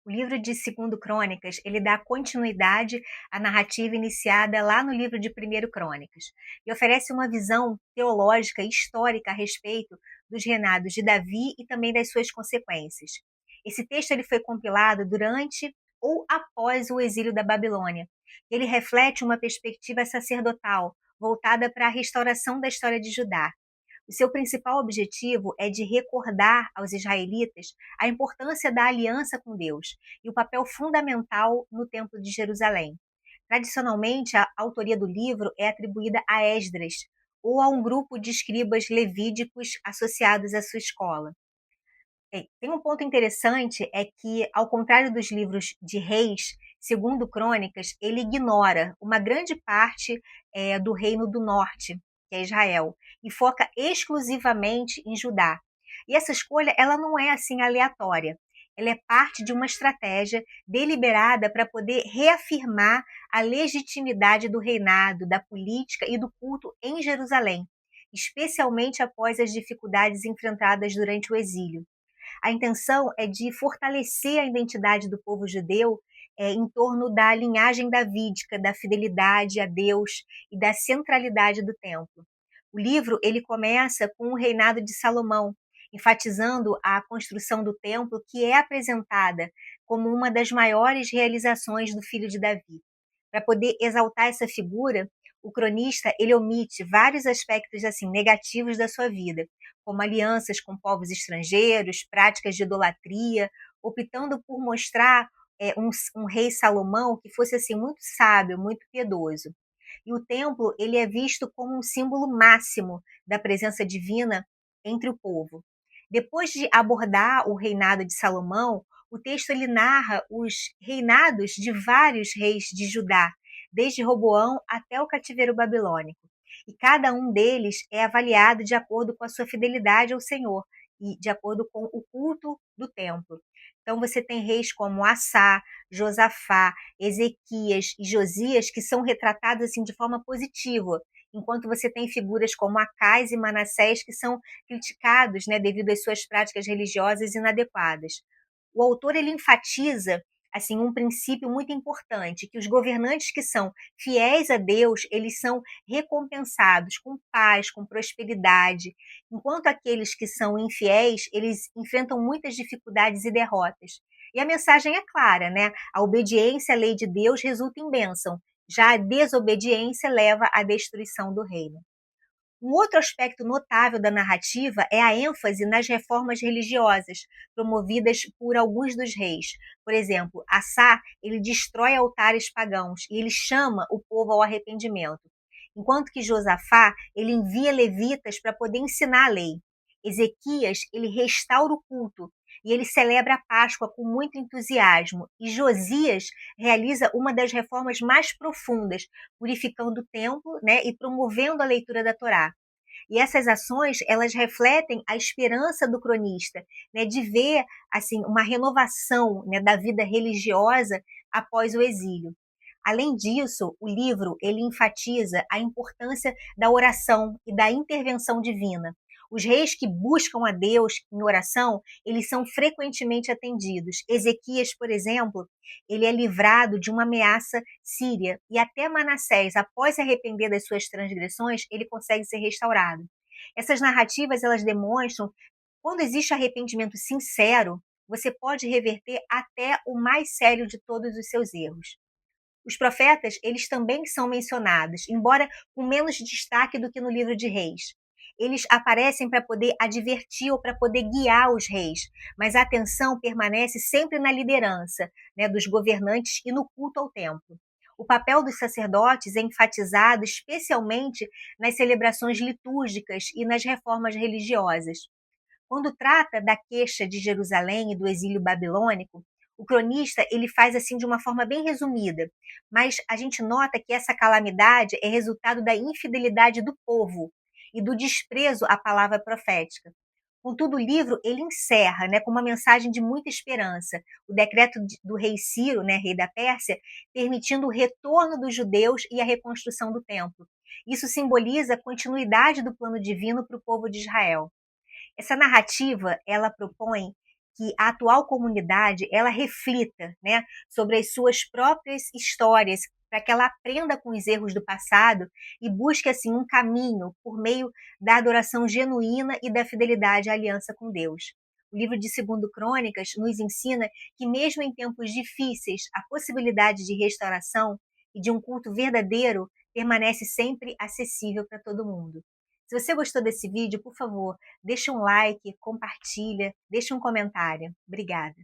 O livro de Segundo Crônicas, ele dá continuidade à narrativa iniciada lá no livro de Primeiro Crônicas e oferece uma visão teológica e histórica a respeito dos reinados de Davi e também das suas consequências. Esse texto ele foi compilado durante ou após o exílio da Babilônia. Ele reflete uma perspectiva sacerdotal voltada para a restauração da história de Judá. O seu principal objetivo é de recordar aos israelitas a importância da aliança com Deus e o papel fundamental no Templo de Jerusalém. Tradicionalmente, a autoria do livro é atribuída a Esdras ou a um grupo de escribas levídicos associados à sua escola. Tem um ponto interessante, é que, ao contrário dos livros de Reis, Segundo Crônicas, ele ignora uma grande parte do Reino do Norte, que é Israel, e foca exclusivamente em Judá. E essa escolha, ela não é assim aleatória. Ela é parte de uma estratégia deliberada para poder reafirmar a legitimidade do reinado, da política e do culto em Jerusalém, especialmente após as dificuldades enfrentadas durante o exílio. A intenção é de fortalecer a identidade do povo judeu em torno da linhagem davídica, da fidelidade a Deus e da centralidade do templo. O livro ele começa com o reinado de Salomão, enfatizando a construção do templo, que é apresentada como uma das maiores realizações do filho de Davi. Para poder exaltar essa figura, o cronista ele omite vários aspectos assim negativos da sua vida, como alianças com povos estrangeiros, práticas de idolatria, optando por mostrar um rei Salomão que fosse assim muito sábio, muito piedoso. E o templo ele é visto como um símbolo máximo da presença divina entre o povo. Depois de abordar o reinado de Salomão, o texto ele narra os reinados de vários reis de Judá, desde Roboão até o cativeiro babilônico. E cada um deles é avaliado de acordo com a sua fidelidade ao Senhor e de acordo com o culto do templo. Então você tem reis como Assá, Josafá, Ezequias e Josias que são retratados assim de forma positiva, enquanto você tem figuras como Acais e Manassés que são criticados, né, devido às suas práticas religiosas inadequadas. O autor ele enfatiza assim um princípio muito importante, que os governantes que são fiéis a Deus, eles são recompensados com paz, com prosperidade, enquanto aqueles que são infiéis, eles enfrentam muitas dificuldades e derrotas. E a mensagem é clara, né? A obediência à lei de Deus resulta em bênção, já a desobediência leva à destruição do reino. Um outro aspecto notável da narrativa é a ênfase nas reformas religiosas promovidas por alguns dos reis. Por exemplo, Assá, ele destrói altares pagãos e ele chama o povo ao arrependimento, enquanto que Josafá, ele envia levitas para poder ensinar a lei. Ezequias, ele restaura o culto e ele celebra a Páscoa com muito entusiasmo. E Josias realiza uma das reformas mais profundas, purificando o templo, né, e promovendo a leitura da Torá. E essas ações, elas refletem a esperança do cronista, né, de ver assim uma renovação, né, da vida religiosa após o exílio. Além disso, o livro ele enfatiza a importância da oração e da intervenção divina. Os reis que buscam a Deus em oração, eles são frequentemente atendidos. Ezequias, por exemplo, ele é livrado de uma ameaça síria e até Manassés, após se arrepender das suas transgressões, ele consegue ser restaurado. Essas narrativas elas demonstram que quando existe arrependimento sincero, você pode reverter até o mais sério de todos os seus erros. Os profetas, eles também são mencionados, embora com menos destaque do que no livro de Reis. Eles aparecem para poder advertir ou para poder guiar os reis, mas a atenção permanece sempre na liderança, né, dos governantes e no culto ao templo. O papel dos sacerdotes é enfatizado especialmente nas celebrações litúrgicas e nas reformas religiosas. Quando trata da queixa de Jerusalém e do exílio babilônico, o cronista ele faz assim de uma forma bem resumida, mas a gente nota que essa calamidade é resultado da infidelidade do povo e do desprezo à palavra profética. Contudo, o livro ele encerra, né, com uma mensagem de muita esperança. O decreto do rei Ciro, né, rei da Pérsia, permitindo o retorno dos judeus e a reconstrução do templo. Isso simboliza a continuidade do plano divino para o povo de Israel. Essa narrativa, ela propõe que a atual comunidade ela reflita, né, sobre as suas próprias histórias, para que ela aprenda com os erros do passado e busque assim um caminho por meio da adoração genuína e da fidelidade à aliança com Deus. O livro de 2 Crônicas nos ensina que mesmo em tempos difíceis, a possibilidade de restauração e de um culto verdadeiro permanece sempre acessível para todo mundo. Se você gostou desse vídeo, por favor, deixa um like, compartilha, deixa um comentário. Obrigada.